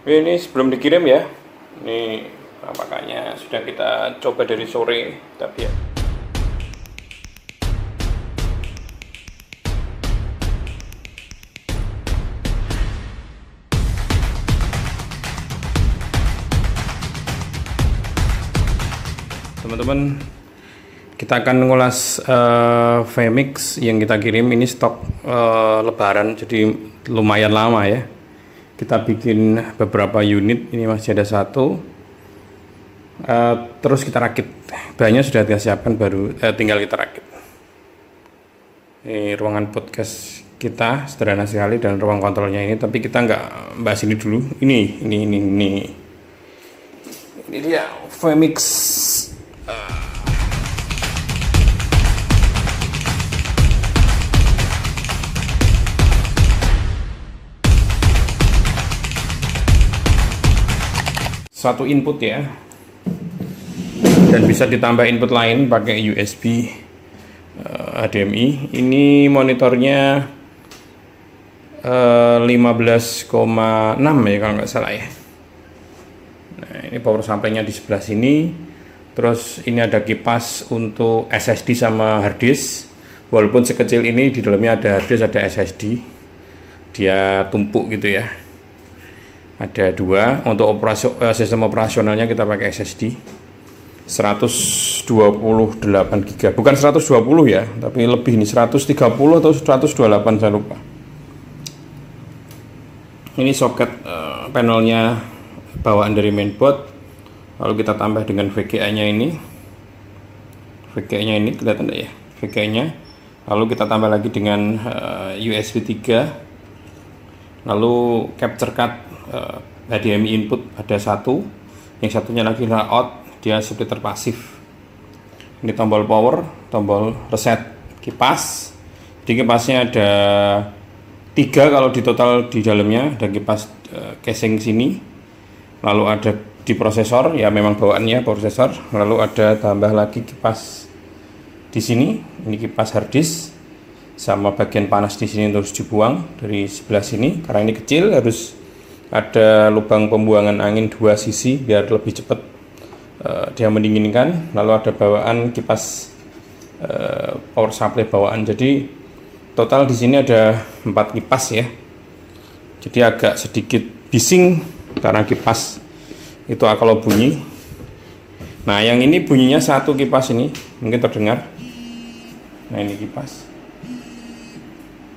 Ini sebelum dikirim ya. Ini makanya sudah kita coba dari sore, tapi ya. Teman-teman, kita akan ngulas Vmix yang kita kirim. Ini stok lebaran, jadi lumayan lama ya. Kita bikin beberapa unit, ini masih ada satu. Terus kita rakit, bahannya sudah kita siapkan, baru tinggal kita rakit. Ini ruangan podcast kita, sederhana sekali, dan ruang kontrolnya ini. Tapi kita nggak bahas ini dulu. Ini dia Vmix. Satu input ya, dan bisa ditambah input lain pakai USB HDMI. Ini monitornya 15,6 ya kalau nggak salah ya. Nah, ini power supply-nya di sebelah sini. Terus ini ada kipas untuk SSD sama hard disk. Walaupun sekecil ini, di dalamnya ada hard disk, ada SSD. Dia tumpuk gitu ya. Ada dua. Untuk sistem operasionalnya kita pakai SSD 128 GB, bukan 120 ya, tapi lebih, ini 130 atau 128, saya lupa. Ini soket panelnya bawaan dari mainboard, lalu kita tambah dengan VGA nya ini. VGA nya ini kelihatan ya, VGA nya. Lalu kita tambah lagi dengan USB 3, lalu capture card HDMI input ada satu, yang satunya lagi adalah out, dia splitter pasif. Ini tombol power, tombol reset kipas. Jadi kipasnya ada 3 kalau di total di dalamnya. Ada kipas casing sini, lalu ada di prosesor ya, memang bawaannya prosesor. Lalu ada tambah lagi kipas di sini, ini kipas hard disk, sama bagian panas di sini terus dibuang dari sebelah sini. Karena ini kecil, harus ada lubang pembuangan angin 2 sisi biar lebih cepat dia mendinginkan. Lalu ada bawaan kipas power supply bawaan. Jadi total di sini ada 4 kipas ya. Jadi agak sedikit bising karena kipas itu kalau bunyi. Nah, yang ini bunyinya satu kipas ini, mungkin terdengar. Nah, ini kipas.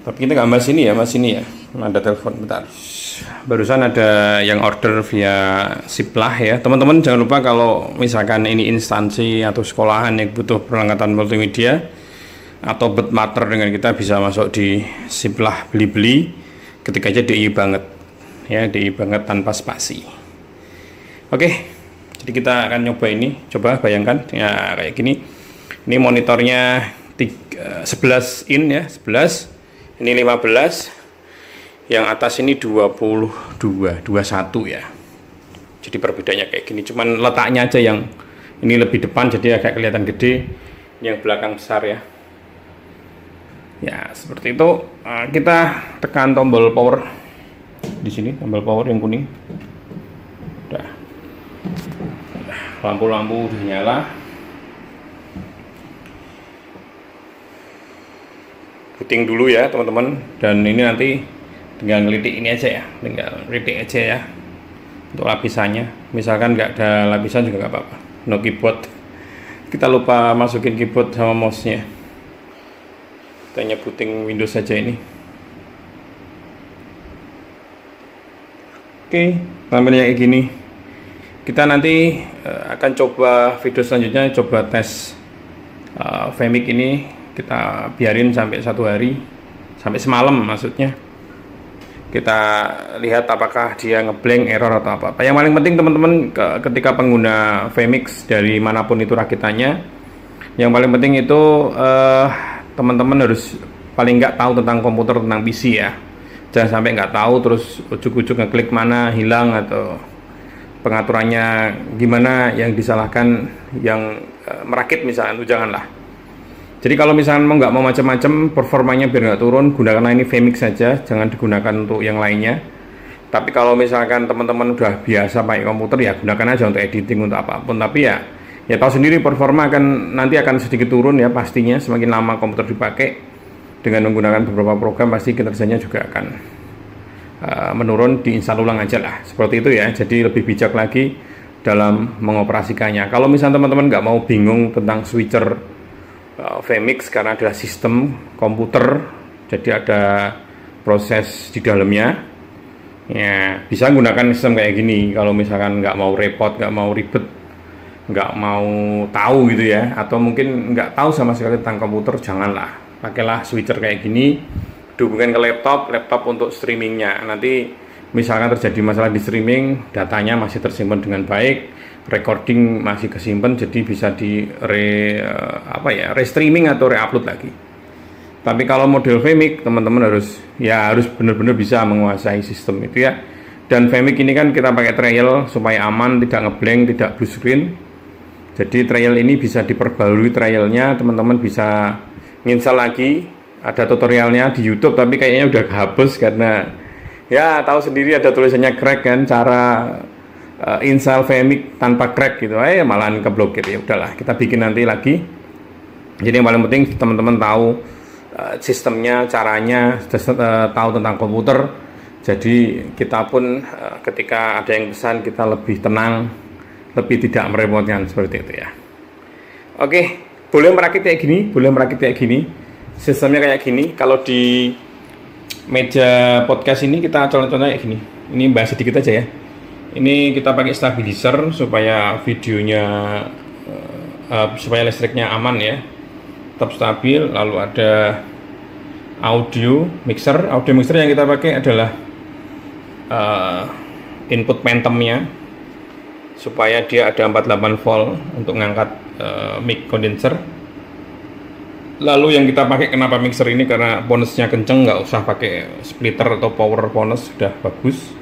Tapi kita nggak bahas ini ya, mas ini ya. Ada telepon, bentar. Barusan ada yang order via Siplah ya. Teman-teman jangan lupa kalau misalkan ini instansi atau sekolahan yang butuh perlengkapan multimedia atau Bedmater dengan kita, bisa masuk di Siplah beli-beli, ketik aja DI banget ya, DI banget tanpa spasi. Oke, jadi kita akan nyoba ini. Coba bayangkan ya kayak gini. Ini monitornya 11 in ya, 11. Ini 15. Yang atas ini 21 ya. Jadi perbedaannya kayak gini. Cuman letaknya aja yang ini lebih depan, jadi agak kelihatan gede. Yang belakang besar ya. Ya seperti itu. Kita tekan tombol power di sini, tombol power yang kuning. Udah. Lampu-lampu udah nyala. Booting dulu ya teman-teman. Dan ini nanti tinggal ngelitik ini aja ya, tinggal ngelitik aja ya untuk lapisannya. Misalkan nggak ada lapisan juga nggak apa-apa, no keyboard. Kita lupa masukin keyboard sama mouse-nya. Kita hanya booting Windows saja ini. Oke, tampilnya kayak gini. Kita nanti akan coba video selanjutnya, coba tes Vmix ini. Kita biarin sampai 1 hari, sampai semalam maksudnya. Kita lihat apakah dia ngeblank, error atau apa. Yang paling penting teman-teman, ketika pengguna Vmix dari manapun itu rakitannya, yang paling penting itu teman-teman harus paling nggak tahu tentang komputer, tentang PC ya. Jangan sampai nggak tahu terus ujuk-ujuk ngeklik mana hilang, atau pengaturannya gimana yang disalahkan yang merakit misalnya, itu janganlah. Jadi kalau misalnya nggak mau macam-macam, performanya biar nggak turun, gunakanlah ini Vmix saja, jangan digunakan untuk yang lainnya. Tapi kalau misalkan teman-teman udah biasa pakai komputer, ya gunakan aja untuk editing, untuk apapun. Tapi ya tahu sendiri, performa nanti akan sedikit turun ya pastinya, semakin lama komputer dipakai. Dengan menggunakan beberapa program pasti kinerjanya juga akan menurun. Diinstal ulang aja lah, seperti itu ya. Jadi lebih bijak lagi dalam mengoperasikannya. Kalau misalnya teman-teman nggak mau bingung tentang switcher vMix karena adalah sistem komputer, jadi ada proses di dalamnya. Ya, bisa menggunakan sistem kayak gini. Kalau misalkan nggak mau repot, nggak mau ribet, nggak mau tahu gitu ya, atau mungkin nggak tahu sama sekali tentang komputer, janganlah. Pakailah switcher kayak gini, dihubungkan ke laptop untuk streamingnya. Nanti misalkan terjadi masalah di streaming, datanya masih tersimpan dengan baik, recording masih kesimpan, jadi bisa di re-streaming atau re-upload lagi. Tapi kalau model vMix, teman-teman harus benar-benar bisa menguasai sistem itu ya. Dan vMix ini kan kita pakai trial supaya aman, tidak ngeblank, tidak blue screen. Jadi trial ini bisa diperbarui trialnya, teman-teman bisa nginstal lagi. Ada tutorialnya di YouTube, tapi kayaknya udah kehapus karena ya tahu sendiri ada tulisannya crack kan, cara install vMix tanpa crack gitu. Malahan keblokir. Ya udahlah, kita bikin nanti lagi. Jadi yang paling penting teman-teman tahu sistemnya, caranya, tahu tentang komputer. Jadi kita pun ketika ada yang pesan, kita lebih tenang, lebih tidak merepotkan, seperti itu ya. Oke, boleh merakit kayak gini, sistemnya kayak gini. Kalau di meja podcast ini kita contoh-contohnya kayak gini. Ini bahas sedikit aja ya. Ini kita pakai stabilizer supaya videonya supaya listriknya aman ya, tetap stabil. Lalu ada audio mixer yang kita pakai adalah input Phantom-nya, supaya dia ada 48 volt untuk ngangkat mic condenser. Lalu yang kita pakai, kenapa mixer ini, karena bonusnya kenceng, nggak usah pakai splitter atau power bonus, sudah bagus.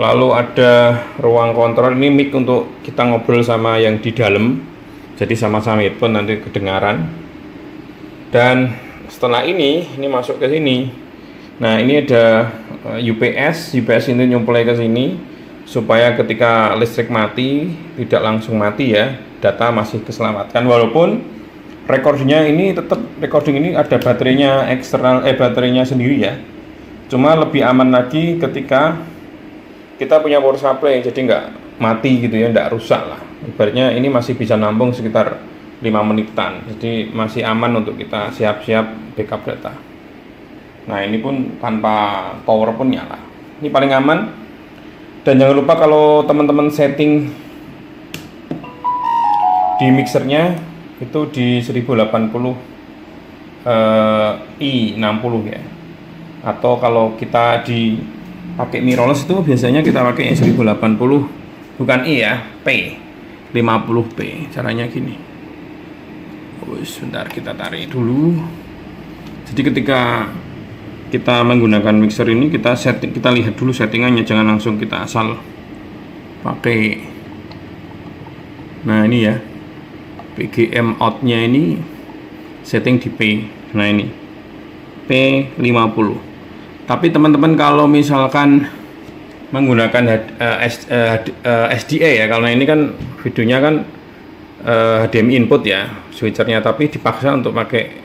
Lalu ada ruang kontrol, ini mic untuk kita ngobrol sama yang di dalam, jadi sama-sama headphone nanti kedengaran. Dan setelah ini masuk ke sini. Nah, ini ada UPS ini nyuplai ke sini supaya ketika listrik mati tidak langsung mati ya, data masih keselamatkan. Walaupun recording ini ada baterainya eksternal, baterainya sendiri ya. Cuma lebih aman lagi ketika kita punya power supply, jadi nggak mati gitu ya, nggak rusak lah. Ibaratnya ini masih bisa nampung sekitar 5 menitan, jadi masih aman untuk kita siap-siap backup data. Nah, ini pun tanpa power pun nyala. Ini paling aman. Dan jangan lupa kalau teman-teman setting di mixernya itu di 1080 i60 ya. Atau kalau kita pakai mirrorless itu biasanya kita pakai 1080, bukan i ya, p 50p. Caranya gini. Sebentar, kita tarik dulu. Jadi ketika kita menggunakan mixer ini, kita lihat dulu settingannya, jangan langsung kita asal pakai. Nah, ini ya, PGM outnya ini setting di P. Nah, ini P50. Tapi teman-teman kalau misalkan menggunakan SDA ya, kalau ini kan videonya kan HDMI input ya switchernya, tapi dipaksa untuk pakai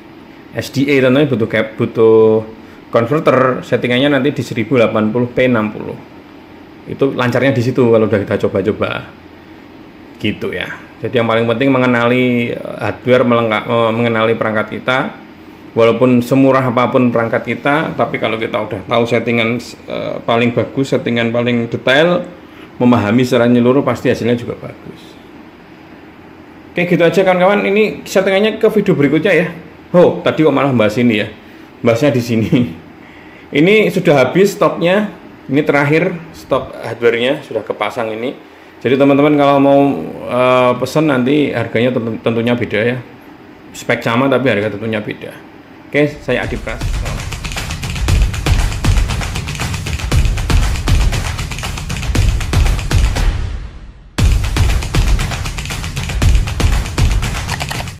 SDA, tentunya butuh converter. Settingannya nanti di 1080p60. Itu lancarnya di situ kalau udah kita coba-coba gitu ya. Jadi yang paling penting mengenali hardware, mengenali perangkat kita. Walaupun semurah apapun perangkat kita, tapi kalau kita udah tahu settingan paling bagus, settingan paling detail, memahami secara menyeluruh, pasti hasilnya juga bagus. Oke, gitu aja kawan-kawan. Ini settingannya ke video berikutnya ya. Oh, tadi kok malah bahas ini ya. Bahasnya di sini. Ini sudah habis stoknya. Ini terakhir stok hardware-nya sudah kepasang ini. Jadi teman-teman kalau mau pesan nanti harganya tentunya beda ya. Spek sama tapi harga tentunya beda. Oke, saya Adi Pras.